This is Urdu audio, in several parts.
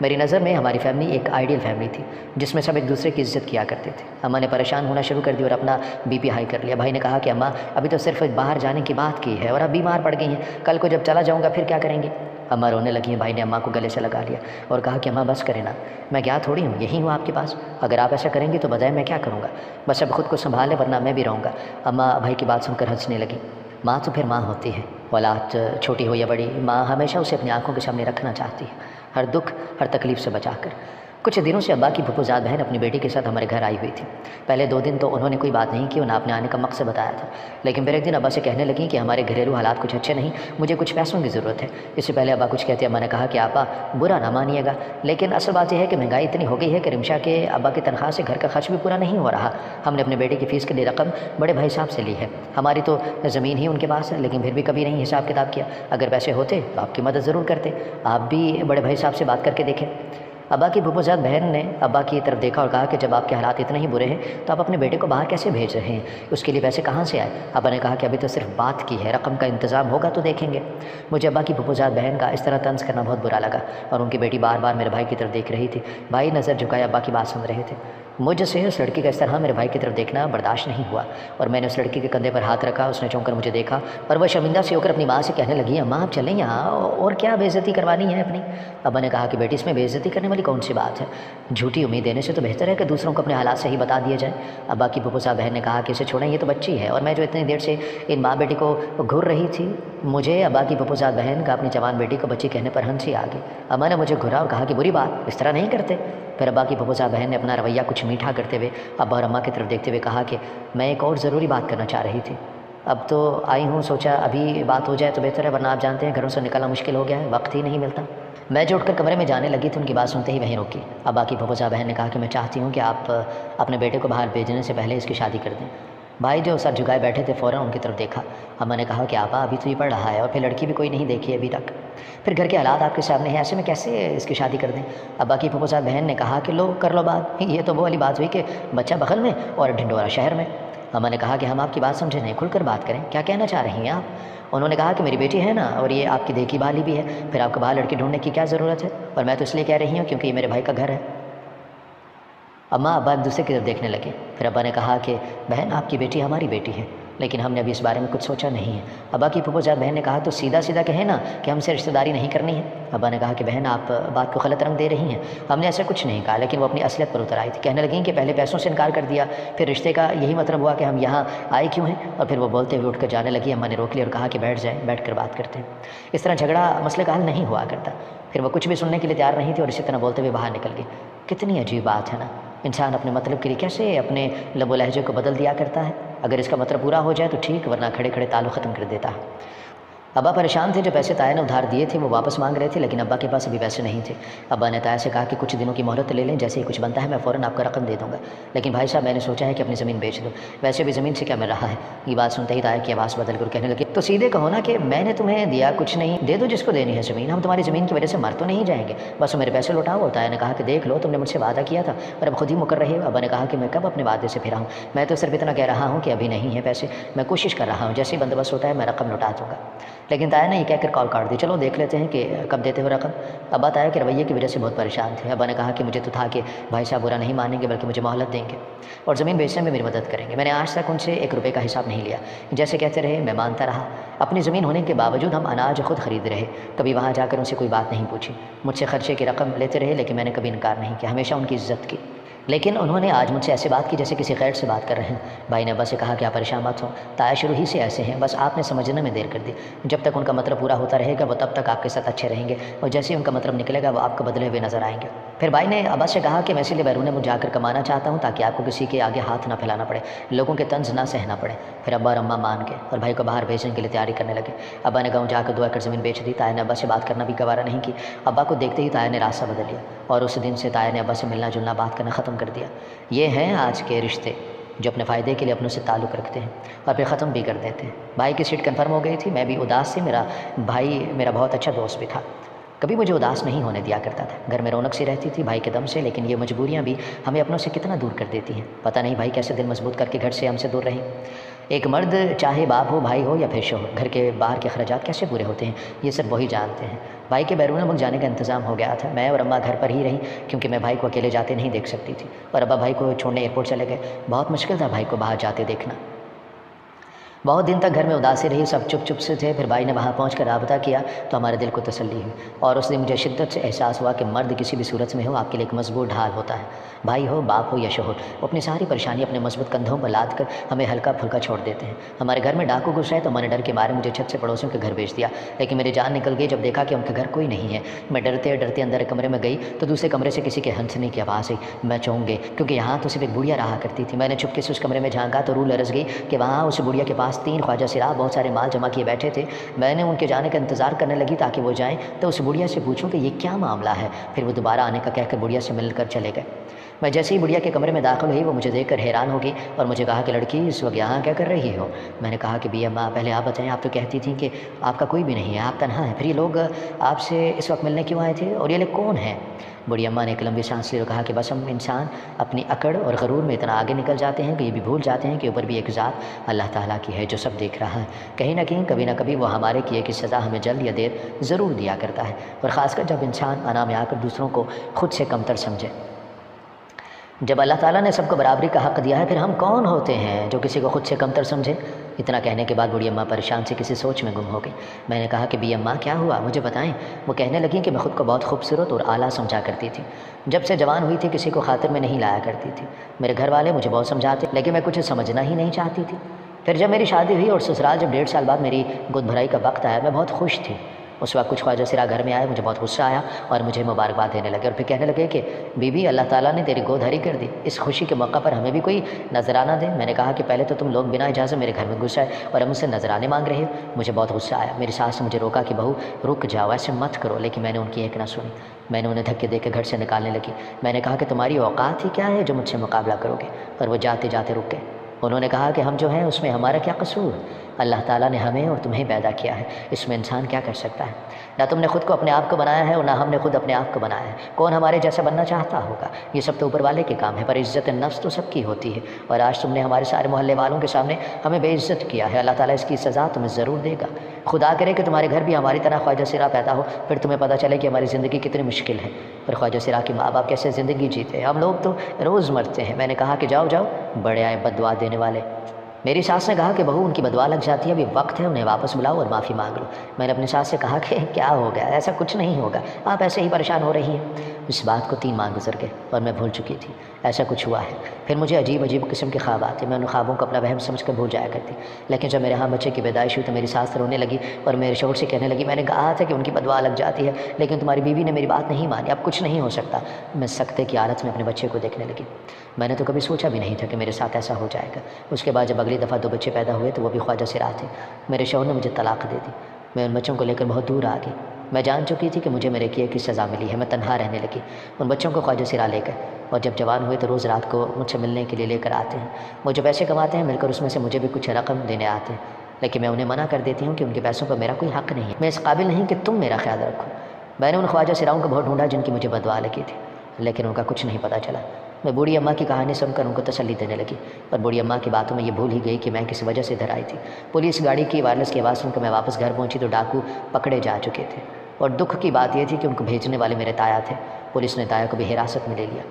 میری نظر میں ہماری فیملی ایک آئیڈیل فیملی تھی جس میں سب ایک دوسرے کی عزت کیا کرتے تھے۔ اماں نے پریشان ہونا شروع کر دی اور اپنا بی پی ہائی کر لیا۔ بھائی نے کہا کہ اماں ابھی تو صرف باہر جانے کی بات کی ہے اور اب بیمار پڑ گئی ہیں، کل کو جب چلا جاؤں گا پھر کیا کریں گے؟ اماں رونے لگی ہیں۔ بھائی نے اماں کو گلے سے لگا لیا اور کہا کہ اماں بس کریں نا، میں کیا تھوڑی ہوں، یہی ہوں آپ کے پاس، اگر آپ ایسا کریں گے تو بجائے میں کیا کروں گا، بس اب خود کو سنبھالے ورنہ میں بھی رہوں گا۔ اماں بھائی کی بات سن کر ہنسنے لگی۔ ماں تو پھر ماں ہوتی ہے، اولاد چھوٹی ہو یا بڑی، ماں ہمیشہ اسے اپنی آنکھوں کے سامنے رکھنا چاہتی ہے، ہر دکھ ہر تکلیف سے بچا کر۔ کچھ دنوں سے ابا کی پھپھو زاد بہن اپنی بیٹی کے ساتھ ہمارے گھر آئی ہوئی تھی۔ پہلے 2 دن تو انہوں نے کوئی بات نہیں کی، انہیں اپنے آنے کا مقصد بتایا تھا، لیکن پھر ایک دن ابا سے کہنے لگیں کہ ہمارے گھریلو حالات کچھ اچھے نہیں، مجھے کچھ پیسوں کی ضرورت ہے۔ اس سے پہلے ابا کچھ کہتے ابا نے کہا کہ آپا برا نہ مانیے گا، لیکن اصل بات یہ ہے کہ مہنگائی اتنی ہو گئی ہے کہ رمشا کے ابا کی تنخواہ سے گھر کا خرچ بھی پورا نہیں ہو رہا۔ ہم نے اپنے بیٹے کی فیس کے لیے رقم بڑے بھائی صاحب سے لی ہے، ہماری تو زمین ہی ان کے پاس ہے، لیکن پھر بھی کبھی نہیں حساب کتاب کیا، اگر پیسے ہوتے تو آپ کی مدد ضرور کرتے، آپ بھی بڑے بھائی صاحب سے بات کر کے دیکھیں۔ ابا کی پھپھو زاد بہن نے ابا کی طرف دیکھا اور کہا کہ جب آپ کے حالات اتنے ہی برے ہیں تو آپ اپنے بیٹے کو باہر کیسے بھیج رہے ہیں، اس کے لیے پیسے کہاں سے آئے؟ ابا نے کہا کہ ابھی تو صرف بات کی ہے، رقم کا انتظام ہوگا تو دیکھیں گے۔ مجھے ابا کی پھپھو زاد بہن کا اس طرح طنز کرنا بہت برا لگا اور ان کی بیٹی بار بار میرے بھائی کی طرف دیکھ رہی تھی۔ بھائی نظر جھکائے ابا کی بات سن رہے تھے۔ مجھ سے اس لڑکی کا اس طرح میرے بھائی کی طرف دیکھنا برداشت نہیں ہوا اور میں نے اس لڑکی کے کندھے پر ہاتھ رکھا، اس نے چونک کر مجھے دیکھا اور وہ شرمندہ سی ہو کر اپنی ماں سے کہنے لگی اماں آپ چلیں یہاں، اور کیا بے عزتی کروانی ہے اپنی؟ ابا نے کہا کہ بیٹی اس میں بے عزتی کرنے والی کون سی بات ہے، جھوٹی امید دینے سے تو بہتر ہے کہ دوسروں کو اپنے حالات صحیح بتا دیے جائیں۔ ابا کی پھپھو صاحب بہن نے کہا کہ اسے چھوڑیں، یہ تو بچی ہے، اور میں جو اتنی دیر سے ان ماں بیٹی کو گھور رہی تھی، مجھے ابا کی پھپھو صاحب بہن کا اپنی جوان بیٹی کو بچی کہنے پر ہنسی آ گئی۔ اماں نے مجھے گھورا اور کہا کہ بری بات، اس طرح نہیں کرتے۔ پھر ابا کی پھپھو صاحب بہن نے اپنا رویہ کچھ میٹھا کرتے ہوئے ابا اور اماں کی طرف دیکھتے ہوئے کہا کہ میں ایک اور ضروری بات کرنا چاہ رہی تھی، اب تو آئی ہوں، سوچا ابھی بات ہو جائے تو بہتر ہے، ورنہ آپ جانتے ہیں گھروں سے نکلنا مشکل ہو گیا ہے، وقت ہی نہیں ملتا۔ میں جو اٹھ کر کمرے میں جانے لگی تھی ان کی بات سنتے ہی وہیں رکی۔ ابا کی پھپھو صاحب بہن نے کہا کہ میں چاہتی ہوں کہ آپ اپنے بیٹے کو باہر بھیجنے سے پہلے اس کی شادی کر دیں۔ بھائی جو سر جھکائے بیٹھے تھے فوراً ان کی طرف دیکھا۔ اماں نے کہا کہ آپا ابھی تو یہ پڑھ رہا ہے اور پھر لڑکی بھی کوئی نہیں دیکھی ابھی تک، پھر گھر کے حالات آپ کے سامنے ہیں، ایسے میں کیسے اس کی شادی کر دیں؟ ابا کی پھپھو صاحب بہن نے کہا کہ لو کر لو بات، یہ تو وہ والی بات ہوئی کہ بچہ بغل میں اور ڈھنڈورا شہر میں۔ اماں نے کہا کہ ہم آپ کی بات سمجھے نہیں، کھل کر بات کریں، کیا کہنا چاہ رہی ہیں آپ؟ انہوں نے کہا کہ میری بیٹی ہے نا اور یہ آپ کی دیکھی بھالی بھی ہے، پھر آپ کو باہر لڑکی ڈھونڈنے کی کیا ضرورت ہے، اور میں تو اس لیے کہہ رہی ہوں کیونکہ یہ میرے بھائی کا گھر ہے۔ اماں ابا ایک دوسرے کی طرف دیکھنے لگے۔ پھر ابا نے کہا کہ بہن آپ کی بیٹی ہماری بیٹی ہے، لیکن ہم نے ابھی اس بارے میں کچھ سوچا نہیں ہے۔ ابا کی پھپھو زاد بہن نے کہا تو سیدھا سیدھا کہیں نا کہ ہم سے رشتہ داری نہیں کرنی ہے۔ ابا نے کہا کہ بہن آپ بات کو غلط رنگ دے رہی ہیں، ہم نے ایسا کچھ نہیں کہا، لیکن وہ اپنی اصلیت پر اتر آئی تھی، کہنے لگیں کہ پہلے پیسوں سے انکار کر دیا، پھر رشتے کا یہی مطلب ہوا کہ ہم یہاں آئے کیوں ہیں، اور پھر وہ بولتے ہوئے اٹھ کر جانے لگی۔ اماں نے روک لیا اور کہا کہ بیٹھ جائیں، بیٹھ کر بات کرتے ہیں، اس طرح جھگڑا مسئلے کا حل نہیں ہوا کرتا۔ پھر وہ کچھ بھی سننے کے لیے تیار نہیں تھی اور اسی طرح بولتے ہوئے باہر نکل گئی۔ کتنی عجیب بات ہے نا، انسان اپنے مطلب کے لیے کیسے اپنے لب و لہجے کو بدل دیا کرتا ہے، اگر اس کا مطلب پورا ہو جائے تو ٹھیک، ورنہ کھڑے کھڑے تعلق ختم کر دیتا ہے۔ ابا پریشان تھے، جو پیسے تایا نے ادھار دیے تھے وہ واپس مانگ رہے تھے، لیکن ابا کے پاس ابھی پیسے نہیں تھے۔ ابا نے تایا سے کہا کہ کچھ دنوں کی مہلت لے لیں، جیسے ہی کچھ بنتا ہے میں فوراً آپ کا رقم دے دوں گا، لیکن بھائی صاحب میں نے سوچا ہے کہ اپنی زمین بیچ دوں، ویسے بھی زمین سے کیا مل رہا ہے۔ یہ بات سنتے ہی تایا کی آواز بدل کر کہنے لگے تو سیدھے کہو نا کہ میں نے تمہیں دیا کچھ نہیں، دے دو جس کو دینی ہے زمین، ہم تمہاری زمین کی وجہ سے مر تو نہیں جائیں گے، بس میرے پیسے لوٹاؤ۔ اور تایا نے کہا کہ دیکھ لو تم نے مجھ سے وعدہ کیا تھا اور اب خود ہی مکر رہے ہو۔ ابا نے کہا کہ میں کب اپنے وعدے سے پھرا ہوں، میں تو صرف اتنا کہہ رہا ہوں کہ ابھی نہیں ہے پیسے، میں کوشش کر رہا ہوں، جیسے ہی بندوبست ہوتا ہے میں رقم لوٹا دوں گا۔ لیکن تایا نے یہ کہہ کر کال کاٹ دی، چلو دیکھ لیتے ہیں کہ کب دیتے ہو رقم۔ ابا تایا کے رویے کی وجہ سے بہت پریشان تھے۔ ابا نے کہا کہ مجھے تو تھا کہ بھائی صاحب برا نہیں مانیں گے بلکہ مجھے مہلت دیں گے اور زمین بیچنے میں میری مدد کریں گے، میں نے آج تک ان سے 1 روپے کا حساب نہیں لیا، جیسے کہتے رہے میں مانتا رہا، اپنی زمین ہونے کے باوجود ہم اناج خود خرید رہے، کبھی وہاں جا کر ان سے کوئی بات نہیں پوچھی، مجھ سے خرچے کی رقم لیتے رہے لیکن میں نے کبھی انکار نہیں کیا، ہمیشہ ان کی عزت کی، لیکن انہوں نے آج مجھ سے ایسے بات کی جیسے کسی غیر سے بات کر رہے ہیں۔ بھائی نے ابا سے کہا کہ آپ پریشان مت ہو، تایا شروع ہی سے ایسے ہیں، بس آپ نے سمجھنے میں دیر کر دی، جب تک ان کا مطلب پورا ہوتا رہے گا وہ تب تک آپ کے ساتھ اچھے رہیں گے، اور جیسے ہی ان کا مطلب نکلے گا وہ آپ کو بدلے ہوئے نظر آئیں گے۔ پھر بھائی نے ابا سے کہا کہ میں اسی لیے بیرون ملک جا کر کمانا چاہتا ہوں تاکہ آپ کو کسی کے آگے ہاتھ نہ پھیلانا پڑے، لوگوں کے طنز نہ سہنا پڑے۔ پھر ابا اور اماں مان گئے اور بھائی کو باہر بھیجنے کے لیے تیاری کرنے لگے۔ ابا نے گاؤں جا کر 2 ایکڑ زمین بیچ دی۔ تایا نے ابا سے بات کرنا بھی گوارا نہیں کی، ابا کو دیکھتے ہی تایا نے راستہ بدل لیا اور اس دن سے تایا نے ابا سے ملنا جلنا بات کرنا ختم کر دیا۔ یہ ہیں آج کے رشتے جو اپنے فائدے کے لیے اپنوں سے تعلق رکھتے ہیں اور پھر ختم بھی کر دیتے ہیں۔ بھائی کی سیٹ کنفرم ہو گئی تھی، میں بھی اداس سے، میرا بھائی میرا بہت اچھا دوست بھی تھا، کبھی مجھے اداس نہیں ہونے دیا کرتا تھا، گھر میں رونق سی رہتی تھی بھائی کے دم سے، لیکن یہ مجبوریاں بھی ہمیں اپنوں سے کتنا دور کر دیتی ہیں، پتہ نہیں بھائی کیسے دل مضبوط کر کے گھر سے ہم سے دور رہے۔ ایک مرد چاہے باپ ہو، بھائی ہو یا پھر شوہر، گھر کے باہر کے اخراجات کیسے پورے ہوتے ہیں یہ سب وہی جانتے ہیں۔ بھائی کے بیرون ملک جانے کا انتظام ہو گیا تھا، میں اور اماں گھر پر ہی رہیں کیونکہ میں بھائی کو اکیلے جاتے نہیں دیکھ سکتی تھی، اور ابا بھائی کو چھوڑنے ایئرپورٹ چلے گئے۔ بہت مشکل تھا بھائی کو باہر جاتے دیکھنا۔ بہت دن تک گھر میں اداسی رہی، سب چپ چپ سے تھے۔ پھر بھائی نے وہاں پہنچ کر رابطہ کیا تو ہمارے دل کو تسلی ہوئی، اور اس دن مجھے شدت سے احساس ہوا کہ مرد کسی بھی صورت میں ہو آپ کے لیے ایک مضبوط ڈھال ہوتا ہے۔ بھائی ہو، باپ ہو یا شوہر، وہ اپنی ساری پریشانی اپنے مضبوط کندھوں پر لاد کر ہمیں ہلکا پھلکا چھوڑ دیتے ہیں۔ ہمارے گھر میں ڈاکو گھس آئے تو میں نے ڈر کے مارے مجھے چھت سے پڑوسیوں کے گھر بھیج دیا، لیکن میری جان نکل گئی جب دیکھا کہ ان کے گھر کوئی نہیں ہے۔ میں ڈرتے ڈرتے اندر کمرے میں گئی تو دوسرے کمرے سے کسی کے ہنسنے کی آواز آئی۔ میں چونک گئی کیونکہ یہاں تو صرف ایک بڑھیا رہا کرتی تھی۔ میں نے چپکے سے اس کمرے میں جھانکا تو روح لرز گئی کہ وہاں اس بڑھیا کے پاس 3 خواجہ سراہ بہت سارے مال جمع کیے بیٹھے تھے۔ میں نے ان کے جانے کا انتظار کرنے لگی تاکہ وہ جائیں تو اس بڑھیا سے پوچھوں کہ یہ کیا معاملہ ہے، پھر وہ دوبارہ آنے کا کہہ کر بڑھیا سے مل کر چلے گئے۔ میں جیسے ہی بڑھیا کے کمرے میں داخل ہوئی وہ مجھے دیکھ کر حیران ہو گئی اور مجھے کہا کہ لڑکی اس وقت یہاں کیا کر رہی ہو؟ میں نے کہا کہ بی اماں پہلے آپ بتائیں، آپ تو کہتی تھیں کہ آپ کا کوئی بھی نہیں ہے، آپ تنہا ہیں، پھر یہ لوگ آپ سے اس وقت ملنے کیوں آئے تھے اور یہ لوگ کون ہیں؟ بڑی اماں نے ایک لمبی سانس لی اور کہا کہ بس ہم انسان اپنی اکڑ اور غرور میں اتنا آگے نکل جاتے ہیں کہ یہ بھی بھول جاتے ہیں کہ اوپر بھی ایک ذات اللہ تعالیٰ کی ہے جو سب دیکھ رہا ہے۔ کہیں نہ کہیں کبھی نہ کبھی وہ ہمارے کیے کی سزا ہمیں جلد یا دیر ضرور دیا کرتا ہے، اور خاص کر جب انسان انا میں آ کر دوسروں کو خود سے کمتر سمجھے۔ جب اللہ تعالیٰ نے سب کو برابری کا حق دیا ہے پھر ہم کون ہوتے ہیں جو کسی کو خود سے کمتر سمجھے؟ اتنا کہنے کے بعد بڑی اماں پریشان سے کسی سوچ میں گم ہو گئی۔ میں نے کہا کہ بی اماں کیا ہوا، مجھے بتائیں۔ وہ کہنے لگیں کہ میں خود کو بہت خوبصورت اور اعلیٰ سمجھا کرتی تھی، جب سے جوان ہوئی تھی کسی کو خاطر میں نہیں لایا کرتی تھی۔ میرے گھر والے مجھے بہت سمجھاتے لیکن میں کچھ سمجھنا ہی نہیں چاہتی تھی۔ پھر جب میری شادی ہوئی اور سسرال جب 1.5 سال بعد میری گود بھرائی کا وقت آیا میں بہت خوش تھی۔ اس وقت کچھ خواجہ سرا گھر میں آئے، مجھے بہت غصہ آیا اور مجھے مبارکباد دینے لگے، اور پھر کہنے لگے کہ بی بی اللہ تعالیٰ نے تیری گود ہری کر دی، اس خوشی کے موقع پر ہمیں بھی کوئی نذرانہ دے۔ میں نے کہا کہ پہلے تو تم لوگ بنا اجازت میرے گھر میں گھس آئے اور اب مجھ سے نذرانے مانگ رہے ہو۔ مجھے بہت غصہ آیا، میری ساس نے مجھے روکا کہ بہو رک جاؤ، ایسے مت کرو، لیکن میں نے ان کی ایک نہ سنی۔ میں نے انہیں دھکے دے کے گھر سے نکالنے لگی۔ میں نے کہا کہ تمہاری اوقات ہی کیا ہے جو مجھ سے مقابلہ کرو گے، اور وہ جاتے جاتے رک گئے۔ انہوں نے کہا کہ ہم جو ہیں اس میں ہمارا کیا قصور؟ اللہ تعالیٰ نے ہمیں اور تمہیں پیدا کیا ہے، اس میں انسان کیا کر سکتا ہے؟ نہ تم نے خود کو اپنے آپ کو بنایا ہے اور نہ ہم نے خود اپنے آپ کو بنایا ہے۔ کون ہمارے جیسا بننا چاہتا ہوگا؟ یہ سب تو اوپر والے کے کام ہے، پر عزت نفس تو سب کی ہوتی ہے، اور آج تم نے ہمارے سارے محلے والوں کے سامنے ہمیں بے عزت کیا ہے۔ اللہ تعالیٰ اس کی سزا تمہیں ضرور دے گا۔ خدا کرے کہ تمہارے گھر بھی ہماری طرح خواجہ سرا پیدا ہو، پھر تمہیں پتہ چلے کہ ہماری زندگی کتنی مشکل ہے، اور خواجہ سرا کے ماں باپ کیسے زندگی جیتے ہیں، ہم لوگ تو روز مرتے ہیں۔ میں نے کہا کہ جاؤ جاؤ، بڑے آئے بد دعا دینے والے۔ میری ساس نے کہا کہ بہو ان کی بددعا لگ جاتی ہے، ابھی وقت ہے، انہیں واپس بلاؤ اور معافی مانگ لو۔ میں نے اپنی ساس سے کہا کہ کیا ہو گیا، ایسا کچھ نہیں ہوگا، آپ ایسے ہی پریشان ہو رہی ہیں۔ اس بات کو 3 ماہ گزر گئے اور میں بھول چکی تھی ایسا کچھ ہوا ہے۔ پھر مجھے عجیب عجیب قسم کے خواب آتے، میں ان خوابوں کو اپنا وہم سمجھ کر بھول جایا کرتی، لیکن جب میرے ہاں بچے کی پیدائش ہوئی تو میری ساس رونے لگی اور میرے شوہر سے کہنے لگی میں نے کہا تھا کہ ان کی بددعا لگ جاتی ہے، لیکن تمہاری بیوی نے میری بات نہیں مانی، اب کچھ نہیں ہو سکتا۔ میں سکتے کی حالت میں اپنے بچے کو دیکھنے لگی۔ میں نے تو کبھی سوچا بھی نہیں تھا کہ میرے ساتھ ایسا ہو جائے گا۔ اس کے بعد جب اگلی دفعہ 2 بچے پیدا ہوئے تو وہ بھی خواجہ سرا تھے۔ میرے شوہر نے مجھے طلاق دے دی، میں ان بچوں کو لے کر بہت دور آ گئی۔ میں جان چکی تھی کہ مجھے میرے کیے کی سزا ملی ہے، میں تنہا رہنے لگی۔ ان بچوں کو خواجہ سرا لے گئے، اور جب جوان ہوئے تو روز رات کو مجھ سے ملنے کے لیے لے کر آتے ہیں۔ وہ جو پیسے کماتے ہیں مل کر اس میں سے مجھے بھی کچھ رقم دینے آتے ہیں، لیکن میں انہیں منع کر دیتی ہوں کہ ان کے پیسوں پر میرا کوئی حق نہیں ہے، میں اس قابل نہیں کہ تم میرا خیال رکھو۔ میں نے ان خواجہ سراؤں کو بہت ڈھونڈا جن کی مجھے بددعا لگی تھی، لیکن ان کا کچھ نہیں پتہ چلا۔ میں بوڑھی اماں کی کہانی سن کر ان کو تسلی دینے لگی، پر بوڑھی اماں کی باتوں میں یہ بھول ہی گئی کہ میں کس وجہ سے ادھر آئی تھی۔ پولیس گاڑی کی وائرلیس کی آواز سن کر میں واپس گھر پہنچی تو ڈاکو پکڑے جا چکے تھے، اور دکھ کی بات یہ تھی کہ ان کو بھیجنے والے میرے تایا تھے۔ پولیس نے تایا کو بھی حراست میں لے لیا۔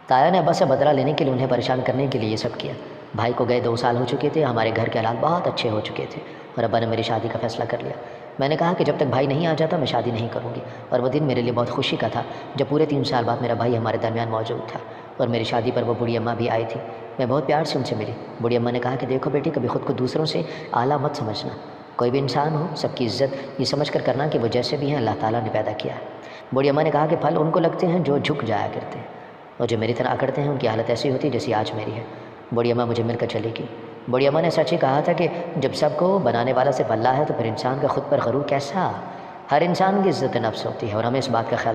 تایا نے ابا سے بدلہ لینے کے لیے انہیں پریشان کرنے کے لیے یہ سب کیا۔ بھائی کو گئے 2 سال ہو چکے تھے، ہمارے گھر کے حالات بہت اچھے ہو چکے تھے، اور ابا نے میری شادی کا فیصلہ کر لیا۔ میں نے کہا کہ جب تک بھائی نہیں آ جاتا میں شادی نہیں کروں گی، اور وہ دن میرے لیے بہت خوشی کا تھا جب پورے 3 سال بعد میرا بھائی ہمارے درمیان موجود تھا، اور میری شادی پر وہ بوڑھی اماں بھی آئی تھی۔ میں بہت پیار سے ان سے ملی۔ بوڑھی اماں نے کہا کہ دیکھو بیٹی، کبھی خود کو دوسروں سے اعلیٰ مت سمجھنا، کوئی بھی انسان ہو سب کی عزت یہ سمجھ کر کرنا کہ وہ جیسے بھی ہیں اللہ تعالیٰ نے پیدا کیا ہے۔ بوڑھی اماں نے کہا کہ پھل ان کو لگتے ہیں جو جھک جایا کرتے ہیں، اور جو میری طرح اکڑتے ہیں ان کی حالت ایسی ہوتی ہے جیسی آج میری ہے۔ بوڑھی اماں مجھے مل کر چلی گئی۔ بوڑھی اماں نے سچ ہی کہا تھا کہ جب سب کو بنانے والا صرف اللہ ہے تو پھر انسان کا خود پر غرور کیسا؟ ہر انسان کی عزت نفس ہوتی ہے، اور ہمیں اس بات کا خیال